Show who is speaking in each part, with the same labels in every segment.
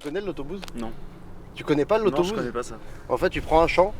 Speaker 1: connais l'autobus?
Speaker 2: Non.
Speaker 1: Tu connais pas l'autobus?
Speaker 2: Non, je connais pas ça.
Speaker 1: En fait, tu prends un champ,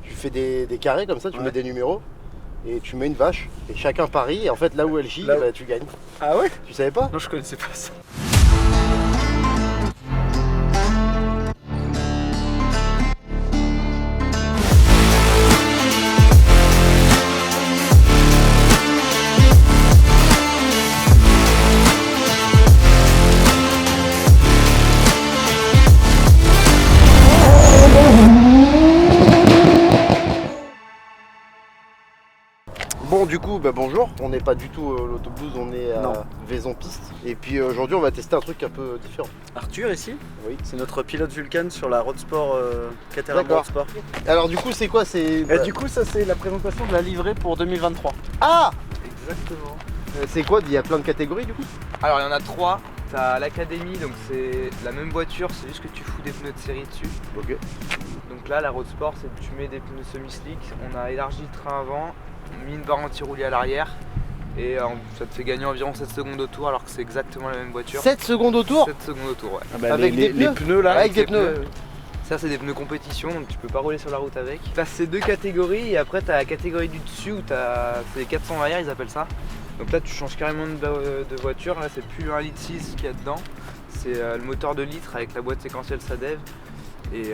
Speaker 1: tu fais des carrés comme ça, tu mets des numéros et tu mets une vache et chacun parie et en fait là où elle chie, bah, tu gagnes.
Speaker 2: Ah ouais?
Speaker 1: Tu savais pas?
Speaker 2: Non, je connaissais pas ça.
Speaker 1: Bon du coup bonjour, on n'est pas du tout l'autobus, on est à Vaison Piste et puis aujourd'hui on va tester un truc un peu différent.
Speaker 2: Arthur ici?
Speaker 1: Oui.
Speaker 2: C'est notre pilote Vulcan sur la Road Sport Caterham Road Sport.
Speaker 1: Alors du coup c'est quoi?
Speaker 2: Du coup ça c'est la présentation de la livrée pour 2023.
Speaker 1: Ah!
Speaker 2: Exactement.
Speaker 1: C'est quoi? Il y a plein de catégories du coup?
Speaker 3: Alors il y en a 3. T'as l'académie, donc c'est la même voiture, c'est juste que tu fous des pneus de série dessus.
Speaker 1: Ok.
Speaker 3: Donc là la Road Sport, c'est que tu mets des pneus semi-slick, on a élargi le train avant, mis une barre anti-roulis à l'arrière et ça te fait gagner environ 7 secondes au tour alors que c'est exactement la même voiture.
Speaker 1: 7 secondes au tour?
Speaker 3: 7 secondes au tour, ouais.
Speaker 2: Ah bah,
Speaker 1: avec
Speaker 2: les pneus là?
Speaker 1: Avec des pneus.
Speaker 3: Ça c'est des pneus compétition, donc tu peux pas rouler sur la route avec. T'as ces deux catégories et après t'as la catégorie du dessus où c'est les 400 arrière, ils appellent ça. Donc là tu changes carrément de voiture, là c'est plus 1,6 litre qu'il y a dedans, c'est le moteur de litre avec la boîte séquentielle SADEV et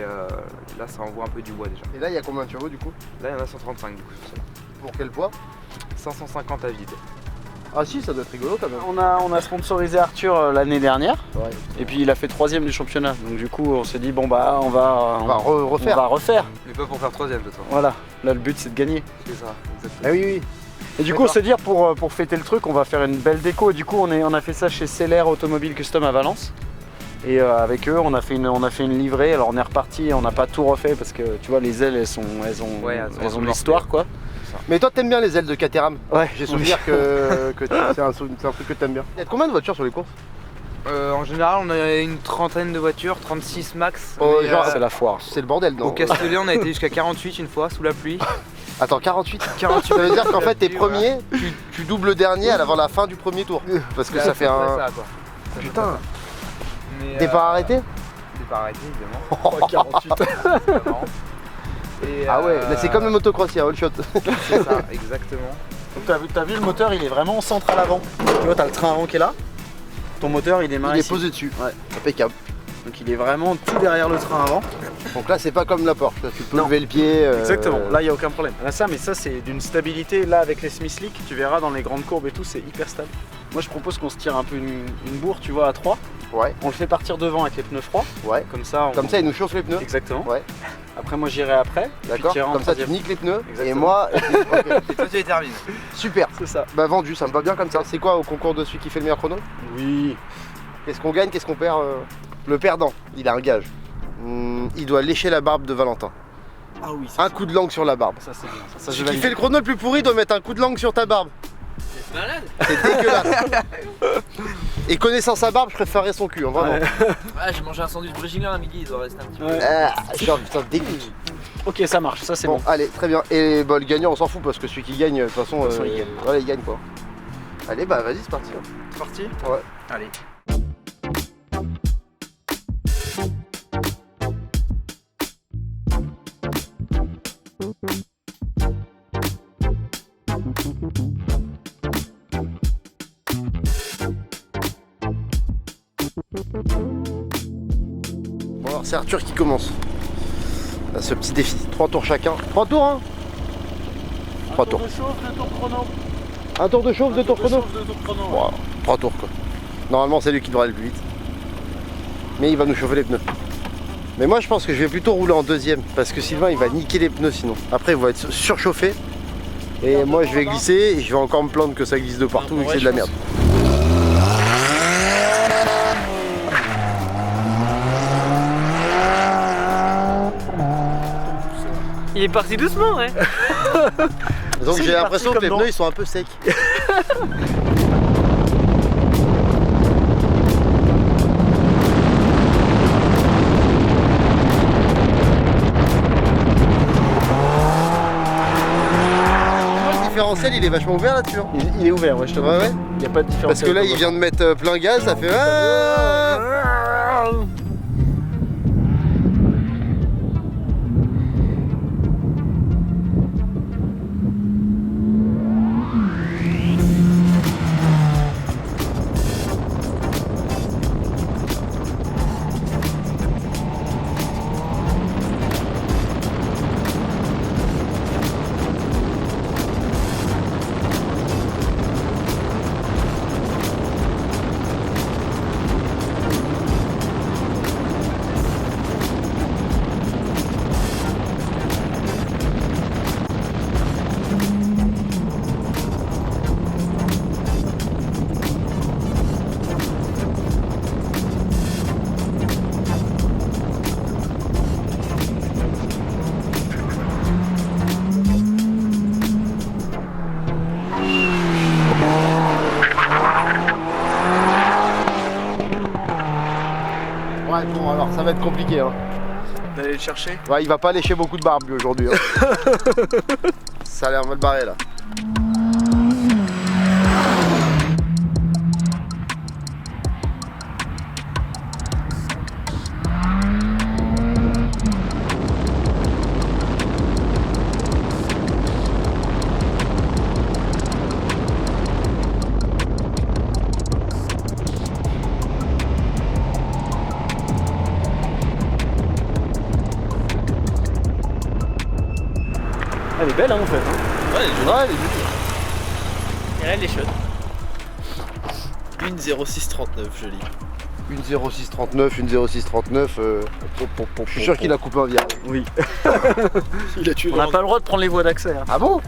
Speaker 3: là ça envoie un peu du bois déjà.
Speaker 1: Et là il y a combien de chevaux du coup?
Speaker 3: Là il y en a 135 du coup.
Speaker 1: Pour quel poids?
Speaker 3: 550 à vide.
Speaker 1: Ah si, ça doit être rigolo quand même.
Speaker 2: On a sponsorisé Arthur l'année dernière.
Speaker 1: Ouais.
Speaker 2: Et puis il a fait 3ème du championnat. Donc du coup on s'est dit bon bah on va
Speaker 1: refaire.
Speaker 2: On va refaire.
Speaker 3: Mais pas pour faire 3ème de toute façon.
Speaker 2: Voilà, là le but c'est de gagner.
Speaker 3: C'est ça, exactement.
Speaker 1: Ah oui oui.
Speaker 2: Et du coup on se dit pour fêter le truc on va faire une belle déco. Du coup on a fait ça chez Celler Automobile Custom à Valence. Et avec eux on a fait une livrée. Alors on est reparti, on n'a pas tout refait parce que tu vois les ailes elles ont de l'histoire quoi.
Speaker 1: Mais toi t'aimes bien les ailes de Caterham?
Speaker 2: Ouais.
Speaker 1: J'ai souvenir que c'est un truc que t'aimes bien. Il y a combien de voitures sur les courses?
Speaker 3: En général on a une trentaine de voitures, 36 max.
Speaker 1: Oh,
Speaker 3: mais,
Speaker 1: genre,
Speaker 2: c'est la foire.
Speaker 1: C'est le bordel non?
Speaker 3: Au Castellet on a été jusqu'à 48 une fois sous la pluie.
Speaker 1: Attends, 48?
Speaker 3: 48
Speaker 1: Ça veut dire qu'en fait t'es
Speaker 3: voilà.
Speaker 1: premier, tu doubles dernier avant la fin du premier tour. Parce que ça fait un...
Speaker 3: Ça, quoi.
Speaker 1: Putain.
Speaker 3: Mais,
Speaker 1: Départ arrêté?
Speaker 3: Départ arrêté évidemment.
Speaker 2: 48.
Speaker 3: C'est marrant. Et,
Speaker 1: Ah ouais, là c'est comme le motocross, il y a all shot.
Speaker 3: C'est ça, exactement.
Speaker 2: Donc t'as vu le moteur il est vraiment au centre à l'avant. Tu vois t'as le train avant qui est là. Ton moteur il démarre
Speaker 1: Il est
Speaker 2: ici.
Speaker 1: posé dessus.
Speaker 2: Ouais.
Speaker 1: Impeccable.
Speaker 2: Donc il est vraiment tout derrière le train avant.
Speaker 1: Donc là c'est pas comme la Porsche, là, tu peux
Speaker 2: Non.
Speaker 1: lever le pied.
Speaker 2: Exactement, là il n'y a aucun problème. Là, mais ça c'est d'une stabilité, là avec les semi-slick, tu verras dans les grandes courbes et tout, c'est hyper stable. Moi je propose qu'on se tire un peu une bourre, tu vois, à 3.
Speaker 1: Ouais,
Speaker 2: On le fait partir devant avec les pneus froids,
Speaker 1: ouais.
Speaker 2: comme ça.
Speaker 1: Comme ça il nous chauffe les pneus.
Speaker 2: Exactement.
Speaker 1: Ouais.
Speaker 2: Après moi j'irai après.
Speaker 1: D'accord.
Speaker 2: tu iras en
Speaker 1: Comme ça tu
Speaker 2: troisième.
Speaker 1: niques les pneus. Et
Speaker 2: Exactement.
Speaker 1: moi. Ok.
Speaker 3: Et toi tu les termines.
Speaker 1: Super.
Speaker 2: C'est ça.
Speaker 1: Bah vendu, ça me va bien comme ça. C'est quoi au concours de celui qui fait le meilleur chrono?
Speaker 2: Oui.
Speaker 1: Qu'est-ce qu'on gagne, qu'est-ce qu'on perd? Le perdant, il a un gage. Il doit lécher la barbe de Valentin.
Speaker 2: Ah oui,
Speaker 1: Un coup de langue sur la barbe.
Speaker 2: ça c'est bien. Ça,
Speaker 1: Celui qui fait le chrono le plus pourri doit mettre un coup de langue sur ta barbe.
Speaker 3: C'est malade.
Speaker 1: C'est dégueulasse. Et connaissant sa barbe, je préférerais son cul, hein, vraiment.
Speaker 3: Ouais, j'ai mangé un sandwich brésilien à midi, il doit rester un petit peu.
Speaker 2: Ouais.
Speaker 1: Genre, putain, dégoûte.
Speaker 2: Ok, ça marche, ça c'est
Speaker 1: Bon,
Speaker 2: bon.
Speaker 1: allez, très bien. Et bah, le gagnant, on s'en fout parce que celui qui gagne, de toute façon,
Speaker 2: il gagne.
Speaker 1: voilà, il gagne quoi. Allez, bah vas-y, c'est parti.
Speaker 2: C'est parti.
Speaker 1: Ouais.
Speaker 2: Allez.
Speaker 1: Bon, alors c'est Arthur qui commence. Là, ce petit défi. 3 tours chacun. 3 tours, hein? 3 tours.
Speaker 2: 2 tours chrono.
Speaker 1: Un tour de chauffe, 2 tours chrono.
Speaker 2: 2 tours chrono.
Speaker 1: Wow, 3 tours quoi. Normalement c'est lui qui devrait aller le plus vite. Mais il va nous chauffer les pneus. Mais moi je pense que je vais plutôt rouler en deuxième. Parce que Sylvain il va niquer les pneus sinon. Après il va être surchauffé. Et moi je vais glisser et je vais encore me plaindre que ça glisse de partout et que c'est de la merde.
Speaker 3: Il est parti doucement, ouais.
Speaker 1: Donc
Speaker 2: Si,
Speaker 1: j'ai
Speaker 2: il est
Speaker 1: l'impression que
Speaker 2: parti
Speaker 1: les
Speaker 2: comme
Speaker 1: pneus ils sont un peu secs. Le différentiel il est vachement ouvert là-dessus. Hein.
Speaker 2: Il est ouvert, ouais, je te vois.
Speaker 1: Ouais.
Speaker 2: Il n'y a pas de différence.
Speaker 1: Parce que là il vient de mettre plein gaz, ça fait. Bon alors ça va être compliqué hein.
Speaker 2: D'aller le chercher.
Speaker 1: Ouais, il va pas lécher beaucoup de barbe lui aujourd'hui hein. Ça a l'air mal barré là.
Speaker 2: Elle est belle hein, en fait. Hein.
Speaker 4: Ouais, elle est jolie.
Speaker 1: Ouais, elle est jolie.
Speaker 4: Et là, elle est chaude. Une 0639, jolie.
Speaker 1: Une 0639, une 0639. Je suis sûr qu'il a coupé un vierge.
Speaker 2: Oui.
Speaker 4: Il a tué
Speaker 2: On n'a pas le droit de prendre les voies d'accès. Hein.
Speaker 1: Ah bon?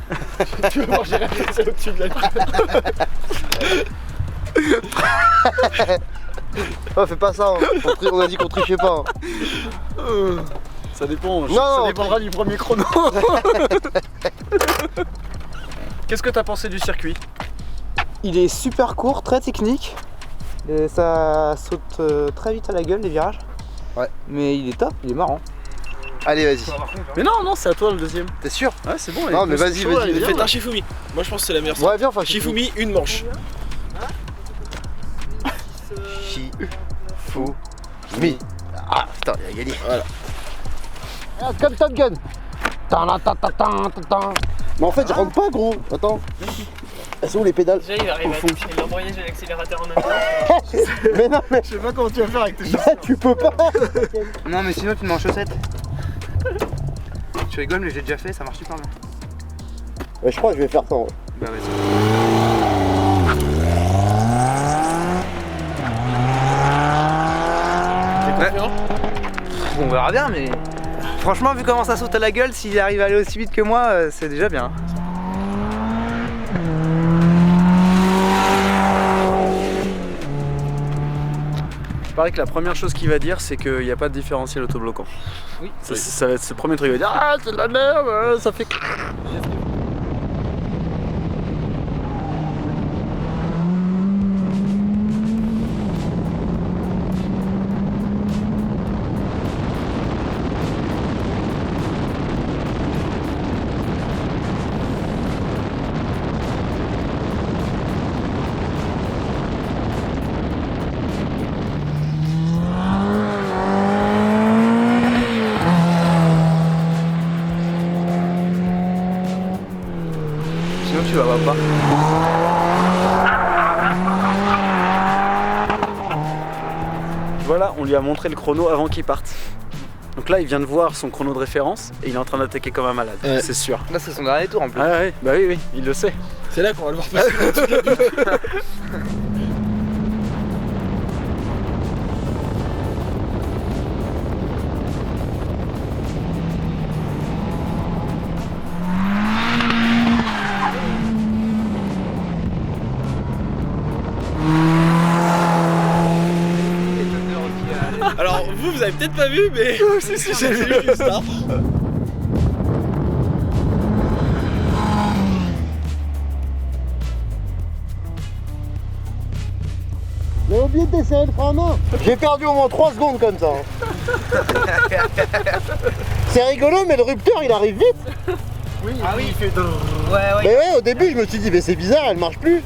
Speaker 4: Tu vas voir, j'ai réfléchi au-dessus de la
Speaker 1: Oh, fais pas ça, hein. On a dit qu'on trichait pas. Hein.
Speaker 2: Ça dépend.
Speaker 1: Non,
Speaker 2: ça
Speaker 1: non,
Speaker 2: dépendra du premier chrono. Qu'est-ce que t'as pensé du circuit?
Speaker 3: Il est super court, très technique. Et ça saute très vite à la gueule les virages.
Speaker 1: Ouais.
Speaker 3: Mais il est top, il est marrant.
Speaker 1: Allez, vas-y.
Speaker 2: Mais non, non, c'est à toi le deuxième.
Speaker 1: T'es sûr?
Speaker 2: Ouais, c'est bon.
Speaker 1: Non, mais vas-y, vas-y.
Speaker 4: Faites un Shifumi. Moi, je pense que c'est la meilleure.
Speaker 1: Ouais, viens, enfin,
Speaker 4: Shifumi, une manche.
Speaker 1: Shifumi. Ah, putain, il a gagné.
Speaker 4: Voilà.
Speaker 1: Ah, comme Top Gun. Mais en fait, je rentre pas, gros. Attends. Elles sont où les pédales?
Speaker 4: Déjà, il arrive à toucher l'embrayage et l'accélérateur en même temps.
Speaker 1: Mais non, mais
Speaker 2: Je sais pas comment tu vas faire avec tes
Speaker 1: tu peux pas.
Speaker 3: Non mais sinon tu te mets en chaussettes. Tu rigoles mais j'ai déjà fait, ça marche super bien.
Speaker 1: Ouais, je crois que je vais faire ça. Ouais.
Speaker 3: Bah vas-y.
Speaker 4: T'es confiant?
Speaker 3: On verra bien mais franchement vu comment ça saute à la gueule, s'il arrive à aller aussi vite que moi, c'est déjà bien.
Speaker 2: Il paraît que la première chose qu'il va dire, c'est qu'il n'y a pas de différentiel autobloquant.
Speaker 3: Oui.
Speaker 2: Ça va être ce premier truc. Il va dire ah, c'est de la merde, ça fait.
Speaker 3: Sinon tu vas voir pas.
Speaker 2: Voilà, on lui a montré le chrono avant qu'il parte. Donc là, il vient de voir son chrono de référence et il est en train d'attaquer comme un malade,
Speaker 4: Ouais.
Speaker 2: c'est sûr.
Speaker 3: Là c'est son dernier tour en plus.
Speaker 2: Ah ouais, bah oui, oui, il le sait.
Speaker 4: C'est là qu'on va le voir passer. Alors, vous avez peut-être pas vu, mais. si, j'ai vu juste ça.
Speaker 1: J'ai oublié de desserrer le frein à main. J'ai perdu au moins 3 secondes comme ça. Hein. C'est rigolo, mais le rupteur il arrive vite.
Speaker 2: Oui,
Speaker 3: Ah oui.
Speaker 2: il fait.
Speaker 3: Ouais
Speaker 1: Mais ouais, au début je me suis dit, mais c'est bizarre, elle marche plus.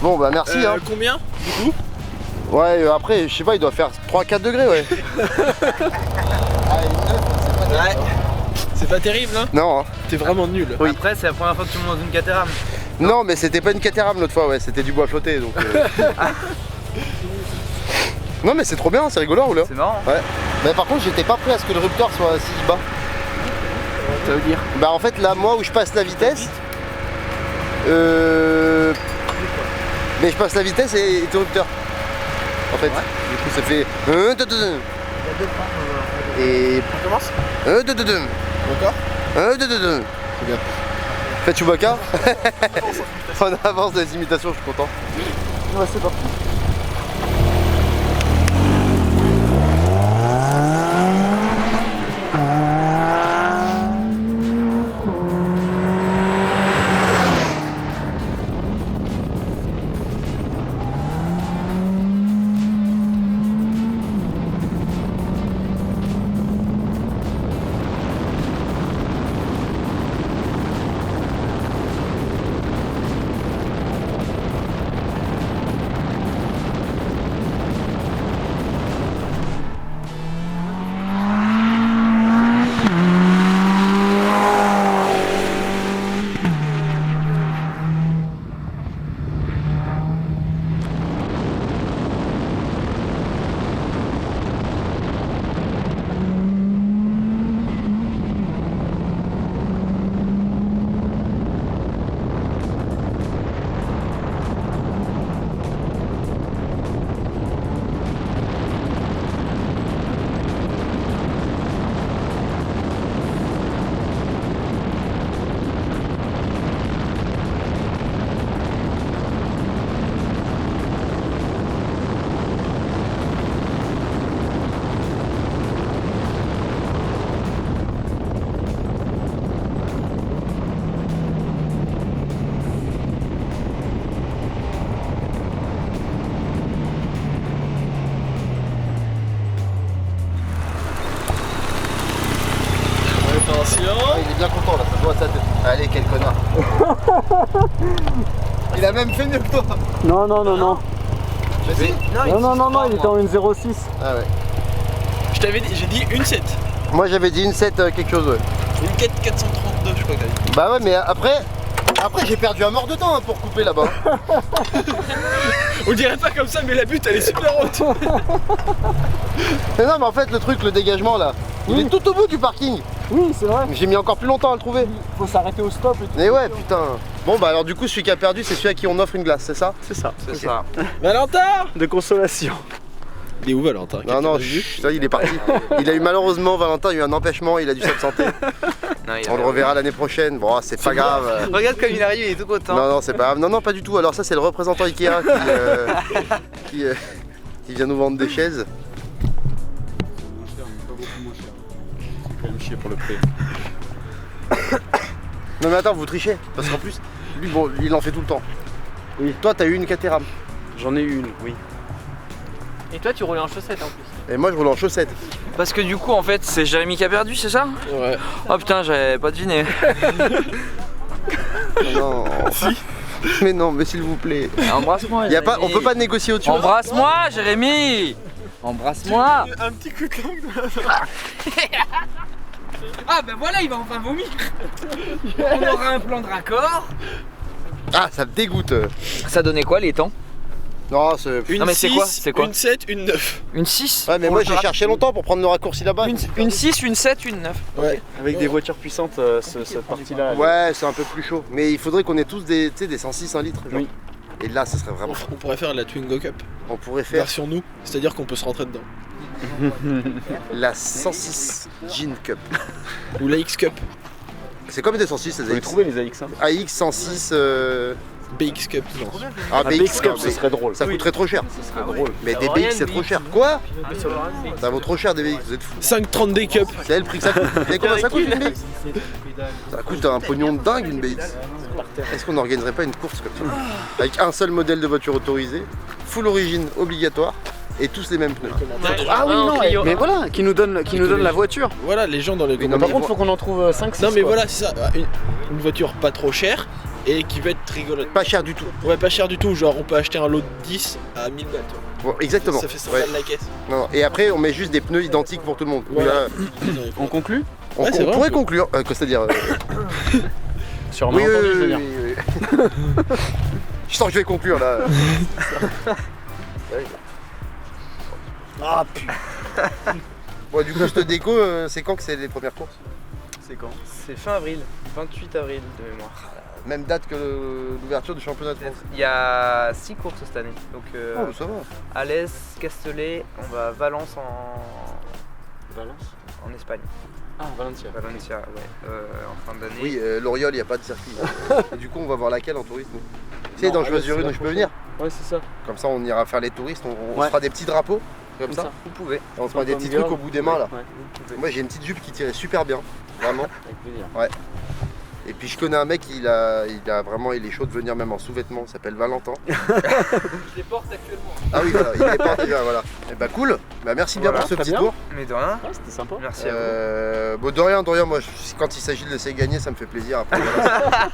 Speaker 1: Bon bah merci. Hein.
Speaker 4: Combien?
Speaker 1: Ouais, après, je sais pas, il doit faire 3-4 degrés, ouais.
Speaker 4: Ouais. C'est pas terrible, hein?
Speaker 1: Non, hein.
Speaker 4: T'es vraiment nul.
Speaker 1: Oui.
Speaker 3: Après c'est la première fois que tu montes dans une Caterham.
Speaker 1: Non, mais c'était pas une Caterham l'autre fois, ouais, c'était du bois flotté donc. Non, mais c'est trop bien, c'est rigolo à rouler.
Speaker 3: C'est marrant.
Speaker 1: Ouais. Mais par contre, j'étais pas prêt à ce que le rupteur soit si bas.
Speaker 3: Ça veut dire.
Speaker 1: Bah, en fait, là, moi où je passe la vitesse. Mais je passe la vitesse et t'es au rupteur. En fait. Du coup, ça fait. Et.
Speaker 4: On commence? Encore?
Speaker 1: C'est bien. Faites Chewbacca. On avance dans les imitations, je suis content.
Speaker 2: Ouais, c'est parti.
Speaker 1: bien content là, ça se voit sa tête. Allez, quel connard. Il a même fait mieux que toi.
Speaker 2: Non, non, non, non.
Speaker 1: Vas-y.
Speaker 2: Non, il était en 1,06.
Speaker 1: Ah ouais.
Speaker 4: Je t'avais dit, j'ai dit une 7.
Speaker 1: Moi j'avais dit une 7 quelque chose, ouais.
Speaker 4: Une 432, je crois que t'as dit.
Speaker 1: Bah ouais, mais après j'ai perdu un mort de temps hein, pour couper là-bas.
Speaker 4: On dirait pas comme ça, mais la butte elle est super haute.
Speaker 1: Mais non, mais en fait, le truc, le dégagement là, il est tout au bout du parking.
Speaker 2: Oui, c'est vrai.
Speaker 1: J'ai mis encore plus longtemps à le trouver.
Speaker 2: Faut s'arrêter au stop et tout.
Speaker 1: Mais ouais, putain. Bon, bah alors du coup, celui qui a perdu, c'est celui à qui on offre une glace, c'est ça?
Speaker 2: C'est ça.
Speaker 3: C'est ça.
Speaker 4: Valentin!
Speaker 2: De consolation.
Speaker 4: Il est où Valentin?
Speaker 1: Non, non, ça, il est parti. Il a eu malheureusement, Valentin, il a eu un empêchement, il a dû s'absenter.
Speaker 3: Non, il
Speaker 1: On le reverra l'année prochaine. Bon, c'est pas grave.
Speaker 3: Regarde comme il arrive, il est tout content.
Speaker 1: Non, non, c'est pas grave. Non, non, pas du tout. Alors, ça, c'est le représentant Ikea qui vient nous vendre des chaises.
Speaker 2: Quand même chier pour le prix.
Speaker 1: Non, mais attends, vous trichez. Parce qu'en plus, lui, bon, il en fait tout le temps.
Speaker 2: Oui.
Speaker 1: Toi, t'as eu une Caterham.
Speaker 2: J'en ai eu une, oui.
Speaker 5: Et toi, tu roulais en chaussettes en plus.
Speaker 1: Et moi, je roule en chaussettes.
Speaker 5: Parce que du coup, en fait, c'est Jérémy qui a perdu, c'est ça?
Speaker 4: Ouais.
Speaker 5: Oh putain, j'avais pas deviné.
Speaker 1: Non. Mais non, mais s'il vous plaît.
Speaker 5: Embrasse-moi.
Speaker 1: Y a pas, on peut pas négocier au-dessus.
Speaker 5: Embrasse-moi, Jérémy. Embrasse-moi.
Speaker 4: Un petit coup de langue.
Speaker 5: Ah ben voilà, il va enfin vomir. On aura un plan de raccord.
Speaker 1: Ah, ça me dégoûte.
Speaker 5: Ça donnait quoi les temps?
Speaker 1: Non, c'est.
Speaker 4: Une
Speaker 5: Non, mais c'est
Speaker 4: 6,
Speaker 5: quoi? C'est quoi?
Speaker 4: Une 7, une 9.
Speaker 5: Une 6?
Speaker 1: Ouais, mais moi j'ai cherché longtemps pour prendre le raccourci là-bas.
Speaker 5: Une 6, une 7, une 9.
Speaker 1: Ouais.
Speaker 2: Avec des voitures puissantes, cette partie-là.
Speaker 1: Ouais, c'est un peu plus chaud. Mais il faudrait qu'on ait tous des, tu sais, des 106 1 litre. Genre.
Speaker 2: Oui.
Speaker 1: Et là, ça serait vraiment.
Speaker 4: On pourrait faire la Twingo Cup.
Speaker 1: On pourrait faire
Speaker 4: Version nous, c'est-à-dire qu'on peut se rentrer dedans.
Speaker 1: la 106 Jean Cup.
Speaker 4: Ou la X Cup.
Speaker 1: C'est comme des 106
Speaker 2: Vous
Speaker 1: les
Speaker 2: pouvez
Speaker 1: AX.
Speaker 2: trouver les AX. Hein.
Speaker 1: AX 106.
Speaker 4: BX Cup, genre.
Speaker 1: Ah,
Speaker 2: Un BX Cup, ce serait drôle.
Speaker 1: Ça coûterait trop cher.
Speaker 2: Ce serait drôle.
Speaker 1: Mais des BX c'est trop cher. Quoi? Ça vaut trop cher des BX, vous êtes fous.
Speaker 4: 530D Cup.
Speaker 1: Vous savez le prix que ça coûte? Vous savez combien ça coûte une BX? Ça coûte un pognon de dingue une BX. Est-ce qu'on n'organiserait pas une course comme ça? Avec un seul modèle de voiture autorisé, full origine obligatoire et tous les mêmes pneus.
Speaker 2: Ah oui, non, mais voilà, qui nous donne la voiture.
Speaker 4: Voilà, les gens dans les
Speaker 1: Mais non,
Speaker 2: Par
Speaker 1: mais
Speaker 2: contre, faut qu'on en trouve 5-6.
Speaker 4: Non mais voilà, c'est ça. Une voiture pas trop chère et qui va être rigolote.
Speaker 1: Pas cher du tout.
Speaker 4: Ouais, pas cher du tout. Genre, on peut acheter un lot de 10 à 1000 balles. tu vois.
Speaker 1: Bon, exactement.
Speaker 4: Ça fait 100
Speaker 1: Ouais.
Speaker 4: balles la caisse.
Speaker 1: Non, non. Et après, on met juste des pneus identiques pour tout le monde.
Speaker 4: Voilà.
Speaker 1: Là,
Speaker 2: On conclut
Speaker 1: on,
Speaker 4: Ouais, c'est
Speaker 1: on
Speaker 4: vrai,
Speaker 1: pourrait
Speaker 4: on peut.
Speaker 1: conclure. C'est-à-dire.
Speaker 2: Sur un
Speaker 1: Oui,
Speaker 2: malentendu,
Speaker 1: oui,
Speaker 2: je veux
Speaker 1: oui,
Speaker 2: dire.
Speaker 1: oui, oui. Je sens que je vais conclure là.
Speaker 2: Ah putain.
Speaker 1: Bon, du coup, cette déco, c'est quand que c'est les premières courses?
Speaker 2: C'est quand?
Speaker 3: C'est fin avril, 28 avril de mémoire.
Speaker 1: Même date que l'ouverture du championnat de France.
Speaker 3: Il y a 6 courses cette année. Donc
Speaker 1: Oh, ça va.
Speaker 3: Alès, Castellet, on va à Valence en Espagne.
Speaker 2: Ah, Valencia.
Speaker 3: Valencia, ouais, en fin d'année.
Speaker 1: Oui, l'Oriole, il n'y a pas de circuit. Et du coup, on va voir laquelle en tourisme? Tu sais, dans Choisir une, je peux venir.
Speaker 2: Ouais, c'est ça.
Speaker 1: Comme ça, on ira faire les touristes, on
Speaker 2: Ouais.
Speaker 1: se fera des petits drapeaux. Comme ça.
Speaker 3: Vous pouvez.
Speaker 1: On se fera des petits trucs au bout des mains là. Moi, j'ai une petite jupe qui tirait super bien. Vraiment.
Speaker 2: Avec plaisir.
Speaker 1: Et puis je connais un mec, il est chaud de venir même en sous-vêtements, il s'appelle Valentin.
Speaker 5: Je les porte actuellement.
Speaker 1: Ah oui, voilà, il est pas déjà, voilà. Et bah cool, bah merci bien
Speaker 3: Voilà,
Speaker 1: pour ce
Speaker 2: très
Speaker 1: petit
Speaker 2: bien.
Speaker 1: tour.
Speaker 3: Mais de rien.
Speaker 2: Ouais, c'était sympa.
Speaker 3: Merci à vous.
Speaker 1: Bon, de rien, moi quand il s'agit de laisser gagner, ça me fait plaisir. Après, voilà.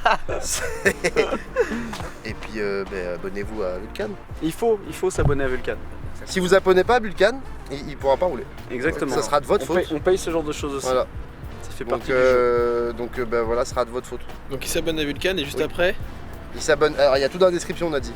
Speaker 1: Et puis abonnez-vous à Vulcan.
Speaker 2: Il faut s'abonner à Vulcan.
Speaker 1: Si vous abonnez pas à Vulcan, il pourra pas rouler.
Speaker 2: Exactement.
Speaker 1: Ça sera de votre faute.
Speaker 2: On paye ce genre de choses aussi.
Speaker 1: Voilà.
Speaker 2: Ça fait
Speaker 1: Donc,
Speaker 2: partie du jeu.
Speaker 1: voilà, ce sera de votre faute.
Speaker 4: Donc il s'abonne à Vulcan et juste
Speaker 1: Oui.
Speaker 4: après
Speaker 1: Il s'abonne. Alors il y a tout dans la description, on a dit.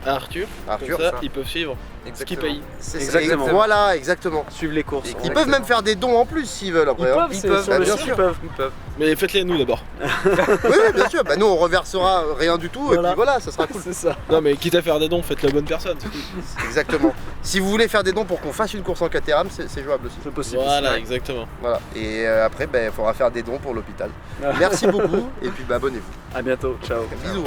Speaker 4: à Arthur.
Speaker 1: Arthur,
Speaker 4: Comme ça,
Speaker 3: ça.
Speaker 4: ils peuvent suivre ce qu'ils payent.
Speaker 1: c'est
Speaker 2: Exactement.
Speaker 1: Voilà, exactement.
Speaker 2: Suivre les courses.
Speaker 1: Ils peuvent même faire des dons en plus s'ils veulent après. hein.
Speaker 2: Ils
Speaker 3: Ils peuvent,
Speaker 2: sur le
Speaker 1: bien
Speaker 2: site,
Speaker 1: sûr.
Speaker 2: ils peuvent.
Speaker 4: Mais faites-les à nous d'abord.
Speaker 1: Oui, bien sûr. Bah, nous, on reversera rien du tout. Et
Speaker 2: Voilà.
Speaker 1: puis voilà, ça sera cool.
Speaker 2: C'est ça.
Speaker 4: Non mais quitte à faire des dons, faites la bonne personne. c'est tout.
Speaker 1: Exactement. Si vous voulez faire des dons pour qu'on fasse une course en Caterham, c'est jouable aussi.
Speaker 2: C'est possible.
Speaker 4: Voilà,
Speaker 2: Ouais.
Speaker 4: exactement.
Speaker 1: Voilà. Et après, il faudra faire des dons pour l'hôpital.
Speaker 2: Ah.
Speaker 1: Merci beaucoup. Et puis, abonnez-vous.
Speaker 2: À bientôt. Ciao.
Speaker 1: Bisous.